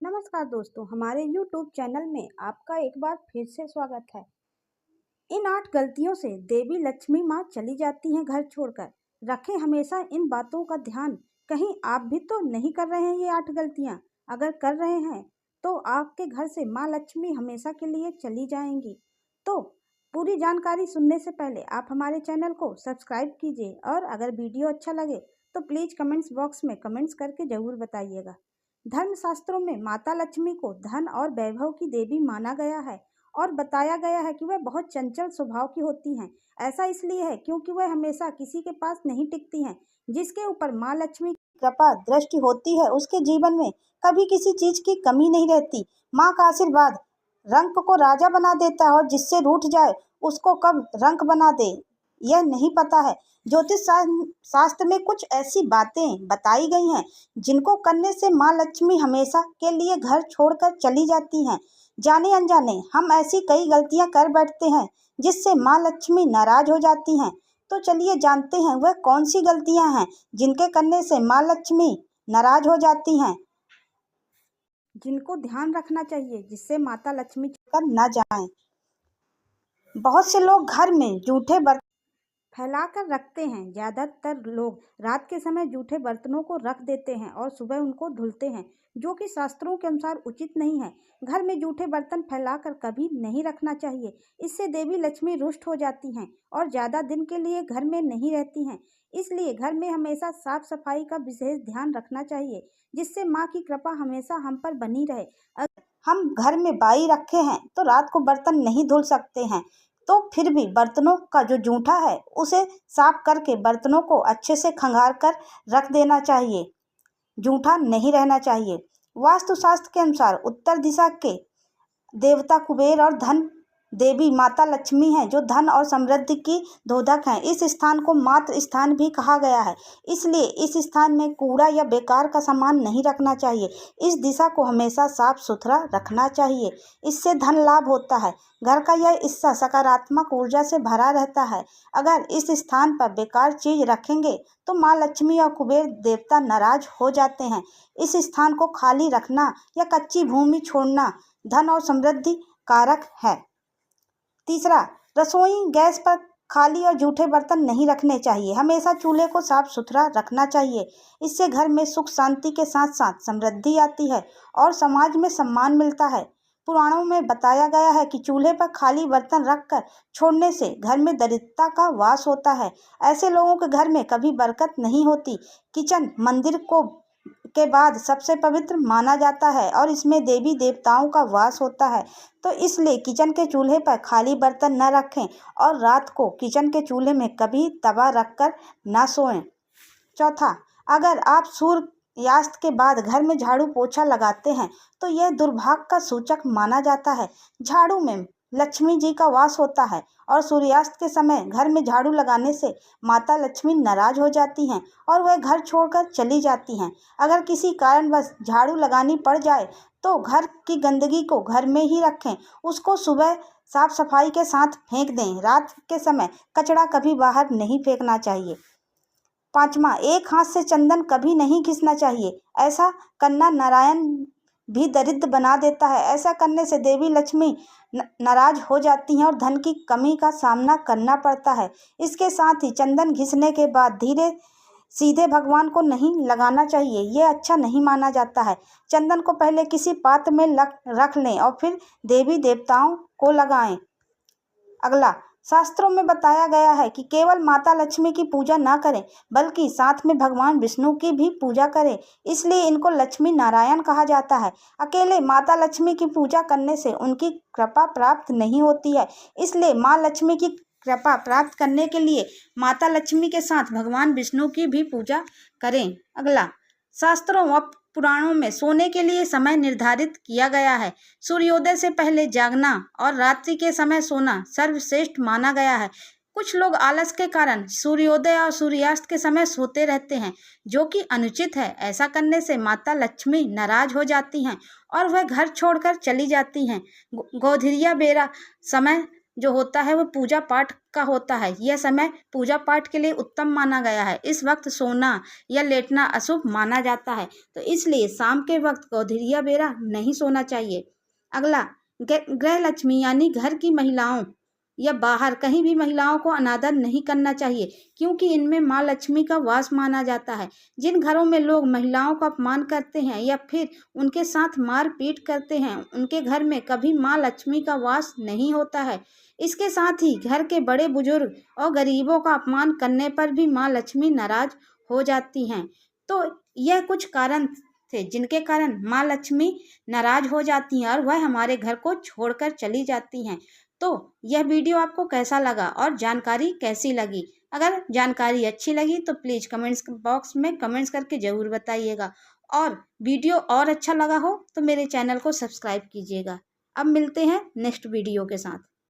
नमस्कार दोस्तों, हमारे YouTube चैनल में आपका एक बार फिर से स्वागत है। इन 8 गलतियों से देवी लक्ष्मी माँ चली जाती हैं घर छोड़कर। रखें हमेशा इन बातों का ध्यान। कहीं आप भी तो नहीं कर रहे हैं ये 8 गलतियाँ। अगर कर रहे हैं तो आपके घर से माँ लक्ष्मी हमेशा के लिए चली जाएंगी। तो पूरी जानकारी सुनने से पहले आप हमारे चैनल को सब्सक्राइब कीजिए और अगर वीडियो अच्छा लगे तो प्लीज़ कमेंट्स बॉक्स में कमेंट्स करके ज़रूर बताइएगा। धर्मशास्त्रों में माता लक्ष्मी को धन और वैभव की देवी माना गया है और बताया गया है कि वह बहुत चंचल स्वभाव की होती हैं। ऐसा इसलिए है क्योंकि वह हमेशा किसी के पास नहीं टिकती हैं। जिसके ऊपर माँ लक्ष्मी की कृपा दृष्टि होती है उसके जीवन में कभी किसी चीज की कमी नहीं रहती। माँ का आशीर्वाद रंक को राजा बना देता है और जिससे रूठ जाए उसको कब रंक बना दे यह नहीं पता है। ज्योतिष शास्त्र में कुछ ऐसी बातें बताई गई हैं जिनको करने से माँ लक्ष्मी हमेशा के लिए घर छोड़कर चली जाती हैं। जाने अनजाने हम ऐसी कई गलतियां कर बैठते हैं जिससे माँ लक्ष्मी नाराज हो जाती हैं। तो चलिए जानते हैं वह कौन सी गलतियां हैं जिनके करने से माँ लक्ष्मी नाराज हो जाती हैं, जिनको ध्यान रखना चाहिए जिससे माता लक्ष्मी कर न जाएं। बहुत से लोग घर में जूठे बर्तन फैलाकर रखते हैं। ज़्यादातर लोग रात के समय जूठे बर्तनों को रख देते हैं और सुबह उनको धुलते हैं, जो कि शास्त्रों के अनुसार उचित नहीं है। घर में जूठे बर्तन फैलाकर कभी नहीं रखना चाहिए। इससे देवी लक्ष्मी रुष्ट हो जाती हैं और ज़्यादा दिन के लिए घर में नहीं रहती हैं। इसलिए घर में हमेशा साफ सफाई का विशेष ध्यान रखना चाहिए, जिससे माँ की कृपा हमेशा हम पर बनी रहे। अगर हम घर में बाई रखे हैं तो रात को बर्तन नहीं धुल सकते हैं, तो फिर भी बर्तनों का जो जूठा है उसे साफ करके बर्तनों को अच्छे से खंगार कर रख देना चाहिए। जूठा नहीं रहना चाहिए। वास्तुशास्त्र के अनुसार उत्तर दिशा के देवता कुबेर और धन देवी माता लक्ष्मी हैं, जो धन और समृद्धि की द्योतक हैं। इस स्थान को मातृ स्थान भी कहा गया है। इसलिए इस स्थान में कूड़ा या बेकार का सामान नहीं रखना चाहिए। इस दिशा को हमेशा साफ सुथरा रखना चाहिए। इससे धन लाभ होता है। घर का यह हिस्सा सकारात्मक ऊर्जा से भरा रहता है। अगर इस स्थान पर बेकार चीज रखेंगे तो माँ लक्ष्मी और कुबेर देवता नाराज हो जाते हैं। इस स्थान को खाली रखना या कच्ची भूमि छोड़ना धन और समृद्धि कारक है। तीसरा, रसोई गैस पर खाली और जूठे बर्तन नहीं रखने चाहिए। हमेशा चूल्हे को साफ सुथरा रखना चाहिए। इससे घर में सुख शांति के साथ साथ समृद्धि आती है और समाज में सम्मान मिलता है। पुराणों में बताया गया है कि चूल्हे पर खाली बर्तन रखकर छोड़ने से घर में दरिद्रता का वास होता है। ऐसे लोगों के घर में कभी बरकत नहीं होती। किचन मंदिर को के बाद सबसे पवित्र माना जाता है और इसमें देवी देवताओं का वास होता है। तो इसलिए किचन के चूल्हे पर खाली बर्तन न रखें और रात को किचन के चूल्हे में कभी तवा रखकर न सोएं। चौथा, अगर आप सूर्यास्त के बाद घर में झाड़ू पोछा लगाते हैं तो यह दुर्भाग्य का सूचक माना जाता है। झाड़ू में लक्ष्मी जी का वास होता है और सूर्यास्त के समय घर में झाड़ू लगाने से माता लक्ष्मी नाराज हो जाती हैं और वह घर छोड़कर चली जाती हैं। अगर किसी कारणवश झाड़ू लगानी पड़ जाए तो घर की गंदगी को घर में ही रखें। उसको सुबह साफ सफाई के साथ फेंक दें। रात के समय कचरा कभी बाहर नहीं फेंकना चाहिए। पांचवा, एक हाथ से चंदन कभी नहीं घिसना चाहिए। ऐसा करना नारायण भी दरिद्र बना देता है। ऐसा करने से देवी लक्ष्मी नाराज हो जाती हैं और धन की कमी का सामना करना पड़ता है। इसके साथ ही चंदन घिसने के बाद धीरे सीधे भगवान को नहीं लगाना चाहिए। यह अच्छा नहीं माना जाता है। चंदन को पहले किसी पात्र में रख लें और फिर देवी देवताओं को लगाएं। अगला, शास्त्रों में बताया गया है कि केवल माता लक्ष्मी की पूजा ना करें बल्कि साथ में भगवान विष्णु की भी पूजा करें। इसलिए इनको लक्ष्मी नारायण कहा जाता है। अकेले माता लक्ष्मी की पूजा करने से उनकी कृपा प्राप्त नहीं होती है। इसलिए माँ लक्ष्मी की कृपा प्राप्त करने के लिए माता लक्ष्मी के साथ भगवान विष्णु की भी पूजा करें। अगला, शास्त्रों व पुराणों में सोने के लिए समय निर्धारित किया गया है। सूर्योदय से पहले जागना और रात्रि के समय सोना सर्वश्रेष्ठ माना गया है। कुछ लोग आलस के कारण सूर्योदय और सूर्यास्त के समय सोते रहते हैं, जो कि अनुचित है। ऐसा करने से माता लक्ष्मी नाराज हो जाती हैं और वह घर छोड़कर चली जाती हैं। गोधरिया बेरा समय जो होता है वो पूजा पाठ का होता है। यह समय पूजा पाठ के लिए उत्तम माना गया है। इस वक्त सोना या लेटना अशुभ माना जाता है, तो इसलिए शाम के वक्त गौधीरिया बेरा नहीं सोना चाहिए। अगला, गृह लक्ष्मी यानी घर की महिलाओं या बाहर कहीं भी महिलाओं को अनादर नहीं करना चाहिए, क्योंकि इनमें माँ लक्ष्मी का वास माना जाता है। जिन घरों में लोग महिलाओं का अपमान करते हैं या फिर उनके साथ मारपीट करते हैं, उनके घर में कभी माँ लक्ष्मी का वास नहीं होता है। इसके साथ ही घर के बड़े बुजुर्ग और गरीबों का अपमान करने पर भी माँ लक्ष्मी नाराज हो जाती हैं। तो यह कुछ कारण थे जिनके कारण माँ लक्ष्मी नाराज हो जाती हैं और वह हमारे घर को छोड़कर चली जाती हैं। तो यह वीडियो आपको कैसा लगा और जानकारी कैसी लगी? अगर जानकारी अच्छी लगी तो प्लीज़ कमेंट्स बॉक्स में कमेंट्स करके ज़रूर बताइएगा, और वीडियो और अच्छा लगा हो तो मेरे चैनल को सब्सक्राइब कीजिएगा। अब मिलते हैं नेक्स्ट वीडियो के साथ।